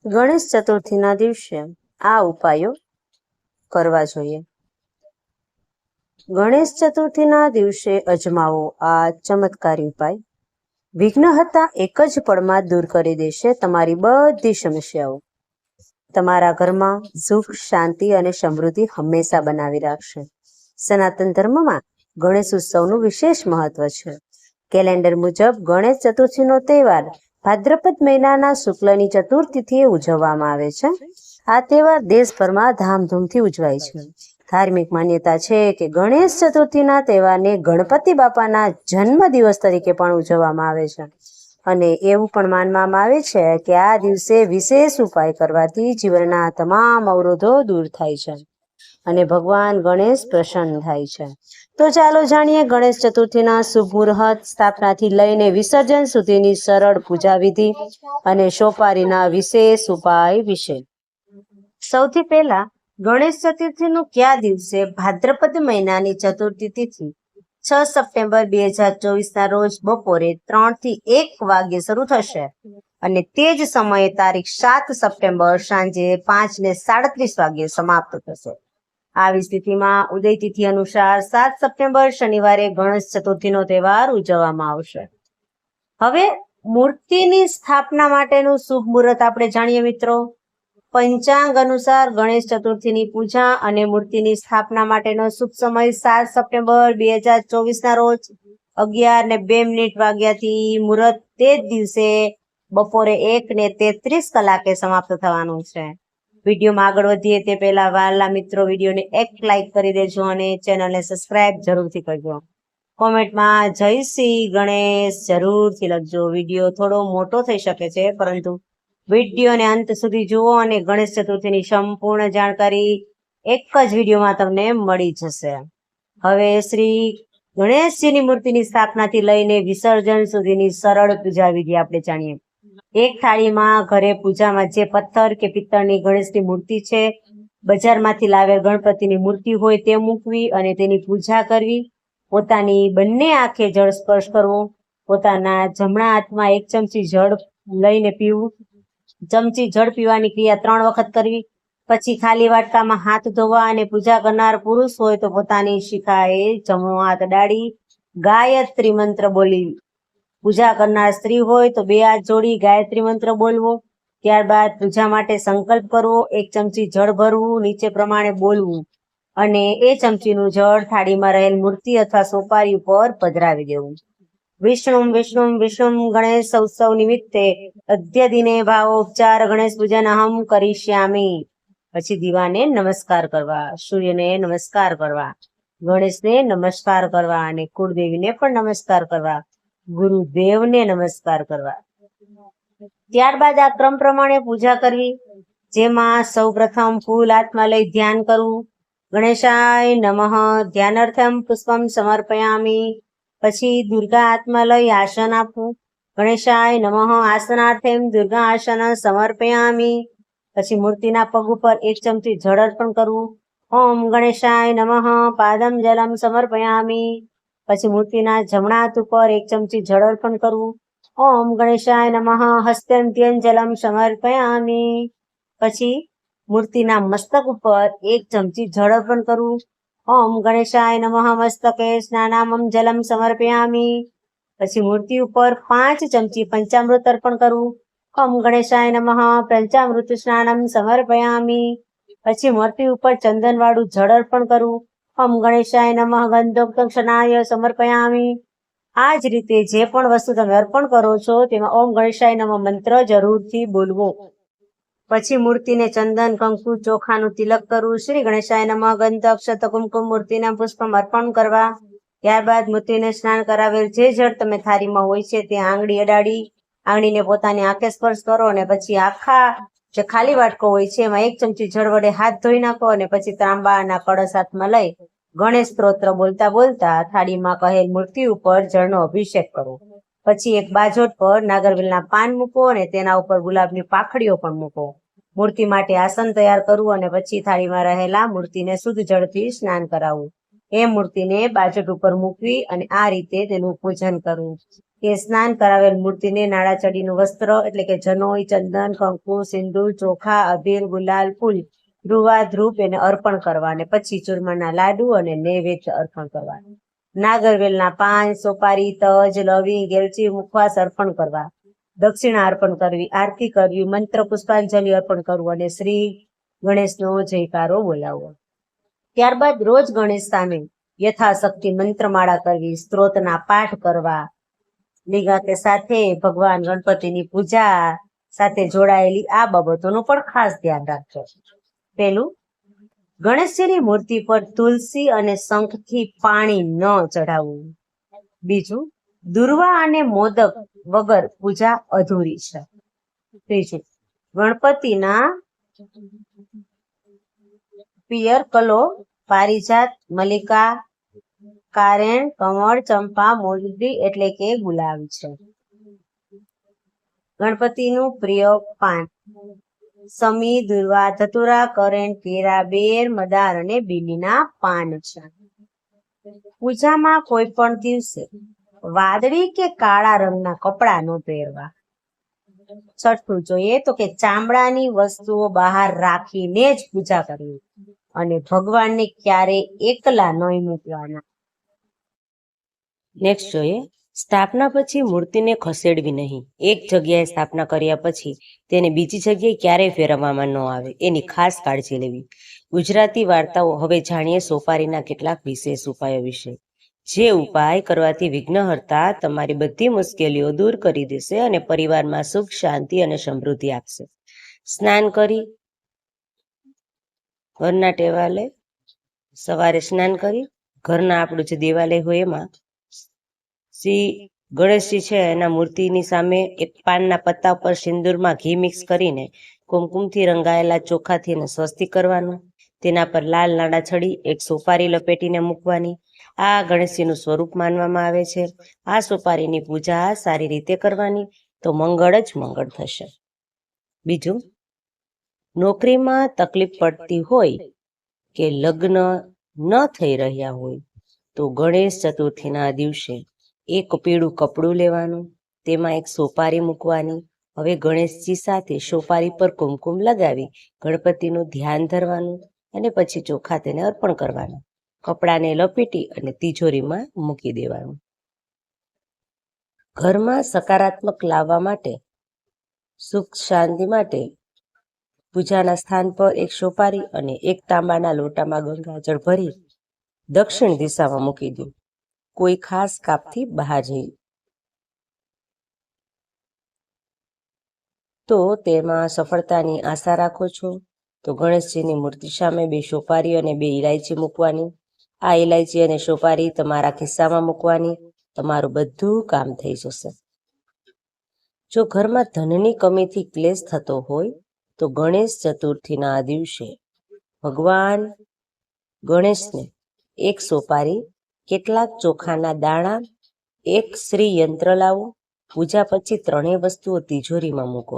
ગણેશ ચતુર્થીના દિવસે આ ઉપાયો કરવા જોઈએ. ગણેશ ચતુર્થીના દિવસે અજમાવો આ ચમત્કારી ઉપાય. વિઘ્ન હતા એક જ પળમાં દૂર કરી દેશે તમારી બધી સમસ્યાઓ. તમારા ઘરમાં સુખ, શાંતિ અને સમૃદ્ધિ હંમેશા બનાવી રાખશે. સનાતન ધર્મમાં ગણેશ ઉત્સવનું વિશેષ મહત્વ છે. કેલેન્ડર મુજબ ગણેશ ચતુર્થીનો તહેવાર ભાદ્રપદ મહિનાના શુક્લની ચતુર્થીથી ઉજવવામાં આવે છે. આ તહેવાર દેશભરમાં ધામધૂમથી ઉજવાય છે. ધાર્મિક માન્યતા છે કે ગણેશ ચતુર્થીના તહેવારને ગણપતિ બાપાના જન્મ દિવસ તરીકે પણ ઉજવવામાં આવે છે અને એવું પણ માનવામાં આવે છે કે આ દિવસે વિશેષ ઉપાય કરવાથી જીવનના તમામ અવરોધો દૂર થાય છે અને ભગવાન ગણેશ પ્રસન્ન થાય છે. તો ચાલો જાણીએ ગણેશ ચતુર્થીના શુભ મુહૂર્ત, સ્થાપનાથી લઈને વિસર્જન સુધીની સરળ પૂજા વિધિ અને સોપારીના વિશેષ ઉપાય વિશે. સૌથી પહેલા ગણેશ ચતુર્થીનું કયા દિવસે ભાદ્રપદ મહિનાની ચતુર્થી તિથિ 6 સપ્ટેમ્બર 2024 રોજ બપોરે 3 થી 1 વાગ્યે શરૂ થશે અને તે જ સમયે તારીખ 7 સપ્ટેમ્બર સાંજે 5 ને 37 વાગ્યે સમાપ્ત થશે. આવી સ્થિતિમાં ઉદય તિથિ અનુસાર 7 સપ્ટેમ્બર શનિવારે ગણેશ ચતુર્થીનો તહેવાર ઉજવવામાં આવશે. હવે મૂર્તિની સ્થાપના માટેનું શુભ મુહૂર્ત આપણે જાણીએ મિત્રો. પંચાંગ અનુસાર ગણેશ ચતુર્થીની પૂજા અને મૂર્તિની સ્થાપના માટેનો શુભ સમય 7 સપ્ટેમ્બર 2024 રોજ 11:02 વાગ્યાથી મુહૂર્ત તે જ દિવસે બપોરે 1:33 કલાકે સમાપ્ત થવાનું છે. વિડીયોમાં આગળ વધીએ તે પહેલા વહાલા મિત્રો વિડીયોને એક લાઈક કરી દેજો અને ચેનલને સબસ્ક્રાઇબ જરૂરથી કરજો. કોમેન્ટમાં જય શ્રી ગણેશ જરૂરથી લખજો. વિડીયો થોડો મોટો થઈ શકે છે પરંતુ વિડીયોને અંત સુધી જુઓ અને ગણેશ ચતુર્થીની સંપૂર્ણ જાણકારી એક જ વિડીયોમાં તમને મળી જશે. હવે શ્રી ગણેશજીની મૂર્તિની સ્થાપનાથી લઈને વિસર્જન સુધીની સરળ પૂજા વિધિ આપણે જાણીએ. એક થાળીમાં ઘરે પૂજામાં જે પથ્થર કે પિત્તળની ગણેશની મૂર્તિ છે, બજારમાંથી લાવેલ ગણપતિની મૂર્તિ હોય તે મૂકવી અને તેની પૂજા કરવી. પોતાની બંને આંખે જળ સ્પર્શ કરવો. પોતાના જમણા હાથમાં 1 ચમચી જળ લઈને પીવું. ચમચી જળ પીવાની ક્રિયા 3 વખત કરવી. પછી ખાલી વાટકામાં હાથ ધોવા અને પૂજા કરનાર પુરુષ હોય તો પોતાની શિખાએ જમણો હાથ અડાડી ગાયત્રી મંત્ર બોલી. પૂજા કરનાર સ્ત્રી હોય તો 2 હાથ જોડી ગાયત્રી મંત્ર બોલવો. ત્યારબાદ પૂજા માટે સંકલ્પ કરવો. 1 ચમચી જળ ભરવું, નીચે પ્રમાણે બોલવું અને એ ચમચીનું જળ થાળીમાં રહેલ મૂર્તિ અથવા સોપારી ઉપર પધરાવી દેવું. વિષ્ણુ વિષ્ણુ વિષ્ણુ ગણેશ ઉત્સવ નિમિત્તે અદ્ય દિને ભાવોપચાર ગણેશ પૂજન અહમ કરીશ્યામી. પછી દીવાને નમસ્કાર કરવા, સૂર્યને નમસ્કાર કરવા, ગણેશને નમસ્કાર કરવા અને કુળદેવીને પણ નમસ્કાર કરવા, ગુરુદેવને નમસ્કાર કરવા. ત્યારબાદ આ ક્રમ પ્રમાણે પૂજા કરવી, જેમાં સૌ પ્રથમ ફૂલ હાથમાં લઈ ધ્યાન કરવું. ગણેશાય નમઃ ધ્યાનાર્થમ પુષ્પમ સમર્પયામી. પછી દુર્ગા હાથમાં લઈ આસન આપવું. ગણેશાય નમઃ આસનાર્થમ દુર્ગા આસન સમર્પયામી. પછી મૂર્તિના પગ ઉપર 1 ચમચી જળ અર્પણ કરવું. ઓમ ગણેશાય નમઃ પાદમ જલમ સમર્પયામી. પછી મૂર્તિના જમણા હાથ ઉપર 1 ચમચી જળ અર્પણ કરવું. ઓમ ગણેશાય નમઃ હસ્તંત્યન જલમ સમર્પયામી. પછી મૂર્તિના મસ્તક ઉપર 1 ચમચી જળ અર્પણ કરવું. ઓમ ગણેશાય નમઃ મસ્તકે સ્નાનામમ જલમ સમર્પયામી. પછી મૂર્તિ ઉપર 5 ચમચી પંચામૃત અર્પણ કરવું. ઓમ ગણેશાય નમઃ પંચામૃત સ્નાનમ સમર્પયામી. પછી મૂર્તિ ઉપર ચંદન વાળું જળ અર્પણ કરવું. ઓમ ગણેશાય નમઃ ગંધોક્ત ક્ષણાય સમર્પયામી. આ જ રીતે જે પણ વસ્તુ તમે અર્પણ કરો છો તેમાં ઓમ ગણેશાય નમઃ મંત્ર જરૂરથી બોલવો. પછી મૂર્તિને ચંદન, કંકુ, ચોખાનું તિલક કરવું. શ્રી ગણેશાય નમઃ ગંધ, અક્ષત, કુમકુમ મૂર્તિના પુષ્પમ અર્પણ કરવા. ત્યારબાદ મૂર્તિને સ્નાન કરાવેલ જે જળ તમે થાળીમાં હોય છે તે આંગળી અડાડી આંગળીને પોતાની આંખે સ્પર્શ કરો અને પછી આખા જે ખાલી વાટકો હોય છે એમાં 1 ચમચી જળ વડે હાથ ધોઈ નાખો અને પછી તાંબાના કળશ હાથમાં લઈ ગણેશ સ્ત્રોત્ર બોલતા બોલતા થાળીમાં કહેલ મૂર્તિ ઉપર જળનો અભિષેક કરો. પછી એક બાજોટ પર નાગરવેલના પાન મૂકો અને તેના ઉપર ગુલાબની પાંખડીઓ પણ મૂકો. મૂર્તિ માટે આસન તૈયાર કરવું અને પછી થાળીમાં રહેલા મૂર્તિને શુદ્ધ જળથી સ્નાન કરાવવું. એ મૂર્તિને બાજોટ ઉપર મૂકવી અને આ રીતે તેનું પૂજન કરવું. કે સ્નાન કરાવેલ મૂર્તિને નાળાચડીનું વસ્ત્ર એટલે કે જનોઈ, ચંદન, કંકુ, સિંદૂર, ચોખા, અબીર, ગુલાલ, ફૂલ, ધ્રુવા, ધ્રુપ એને અર્પણ કરવા અને પછી ચૂરમાના લાડુ અને નૈવેદ્ય અર્પણ કરવા. નાગરવેલના પાન, સોપારી, તજ, લવિંગ, એલચી, મુખવાસ અર્પણ કરવા. દક્ષિણા અર્પણ કરવી, આરતી કરવી, મંત્ર પુષ્પાંજલિ અર્પણ કરવું અને શ્રી ગણેશનો જયકારો બોલાવવો. ત્યારબાદ રોજ ગણેશ સામે યથાશક્તિ મંત્રમાળા કરવી, સ્ત્રોતના પાઠ કરવા. નિગાતે સાથે ભગવાન ગણપતિની પૂજા સાથે જોડાયેલી આ બાબતોનું પણ ખાસ ધ્યાન રાખજો. પહેલું, ગણેશજીની મૂર્તિ પર તુલસી અને શંખથી પાણી ન ચઢાવવું. બીજું, દુર્વા અને મોદક વગર પૂજા અધૂરી છે. ત્રીજું, ગણપતિના પિયર કલો પારિજાત, મલ્લિકા, કારેણ, કમળ, ચંપા, મોગરી એટલે કે ગુલાબ છે. ગણપતિનું પ્રિય પાન સમી, દુર્વા, ધતુરા, કરેણ, કેરા, બેર, મદાર અને બીલીના પાન છે. પૂજામાં કોઈ પણ દિવસે વાદળી કે કાળા રંગના કપડા ન પહેરવા. છઠ્ઠું જોઈએ તો કે ચામડાની વસ્તુઓ બહાર રાખીને જ પૂજા કરવી અને ભગવાનને ક્યારેય એકલા નહીં મૂકવાના. નેક્સ્ટ જોઈએ, સ્થાપના પછી મૂર્તિને ખસેડવી નહીં. એક જગ્યાએ સ્થાપના કર્યા પછી તેને બીજી જગ્યાએ ક્યારેય ફેરવવામાં ન આવે, એની ખાસ કાળજી લેવી. ગુજરાતી વાર્તાઓ. હવે જાણીએ સોપારીના કેટલાક વિશેષ ઉપાયો વિશે. જે ઉપાય કરવાથી વિઘ્નહર્તા તમારી બધી મુશ્કેલીઓ દૂર કરી દેશે અને પરિવારમાં સુખ, શાંતિ અને સમૃદ્ધિ આપશે. સ્નાન કરી ઘરના ટેવાલે સવારે સ્નાન કરી ઘરના આપણું જે દેવાલય હોય એમાં શ્રી ગણેશજી છે એના મૂર્તિની સામે એક પાનના પત્તા પર સિંદૂરમાં ઘી મિક્સ કરીને કુમકુમથી રંગાયેલા ચોખાથી એને સ્વસ્તિક કરવાનું. તેના પર લાલ નાડા છડી એક સોપારી લપેટીને મૂકવાની. આ ગણેશજીનું સ્વરૂપ માનવામાં આવે છે. આ સોપારીની પૂજા સારી રીતે કરવાની તો મંગળ જ મંગળ થશે. બીજું, નોકરીમાં તકલીફ પડતી હોય કે લગ્ન ન થઈ રહ્યા હોય તો ગણેશ ચતુર્થીના દિવસે એક પીળું કપડું લેવાનું, તેમાં એક સોપારી મૂકવાની. હવે ગણેશજી સાથે સોપારી પર કુમકુમ લગાવી ગણપતિનું ધ્યાન ધરવાનું અને પછી ચોખા તેને અર્પણ કરવાના. કપડાને લપેટી અને તિજોરીમાં મૂકી દેવાનું. ઘરમાં સકારાત્મક લાવવા માટે, સુખ શાંતિ માટે પૂજાના સ્થાન પર એક સોપારી અને એક તાંબાના લોટામાં ગંગાજળ ભરી દક્ષિણ દિશામાં મૂકી દો. કોઈ ખાસ કાપથી બહાર જઈ તો તેમાં સફળતાની આશા રાખો છો. તો ગણેશજીની મૂર્તિ સામે 2 સોપારી અને 2 ઇલાયચી મૂકવાની. આ ઇલાયચી અને સોપારી તમારા ખિસ્સામાં મૂકવાની. તમારું બધું કામ થઈ જશે. જો ઘરમાં ધનની કમીથી ક્લેશ થતો હોય તો ગણેશ ચતુર્થીના દિવસે ભગવાન ગણેશને એક સોપારી, કેટલાક ચોખાના દાણા, એક શ્રી યંત્ર લાવો. પૂજા પછી 3 વસ્તુઓ તિજોરીમાં મૂકો.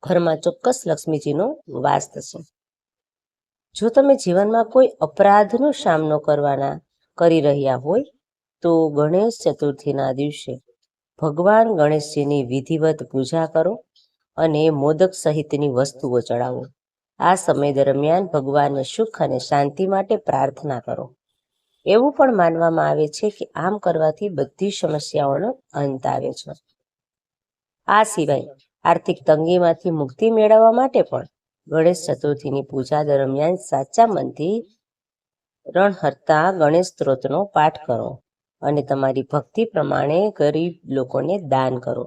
ઘરમાં ચોક્કસ લક્ષ્મીજીનો વાસ થશે. જો તમે જીવનમાં કોઈ અપરાધનો સામનો કરી રહ્યા હોય તો ગણેશ ચતુર્થીના દિવસે ભગવાન ગણેશજીની વિધિવત પૂજા કરો અને મોદક સહિતની વસ્તુઓ ચડાવો. આ સમય દરમિયાન ભગવાનને સુખ અને શાંતિ માટે પ્રાર્થના કરો. એવું પણ માનવામાં આવે છે કે આમ કરવાથી બધી સમસ્યાઓનો અંત આવે છે. આ સિવાય આર્થિક તંગીમાંથી મુક્તિ મેળવવા માટે પણ ગણેશ ચતુર્થીની પૂજા દરમિયાન સાચા મનથી રણહર્તા ગણેશ સ્ત્રોતનો પાઠ કરો અને તમારી ભક્તિ પ્રમાણે ગરીબ લોકોને દાન કરો.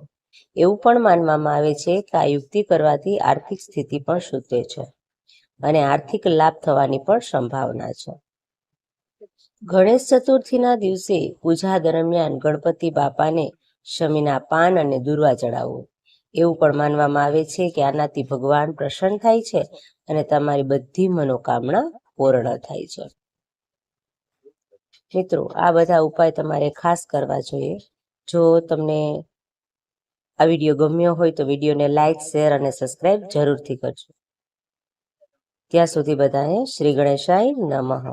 એવું પણ માનવામાં આવે છે કે આ યુક્તિ કરવાથી આર્થિક સ્થિતિ પણ સુધરે છે અને આર્થિક લાભ થવાની પણ સંભાવના છે. ગણેશ ચતુર્થીના દિવસે પૂજા દરમિયાન ગણપતિ બાપાને શમીના પાન અને દુર્વા ચડાવવું. એવું પણ માનવામાં આવે છે કે આનાથી ભગવાન પ્રસન્ન થાય છે અને તમારી બધી મનોકામના પૂર્ણ થાય છે. મિત્રો, આ બધા ઉપાય તમારે ખાસ કરવા જોઈએ. જો તમને આ વિડીયો ગમ્યો હોય તો વિડીયોને લાઈક, શેર અને સબસ્ક્રાઈબ જરૂરથી કરજો. ત્યાં સુધી બધાને શ્રી ગણેશાય નમઃ.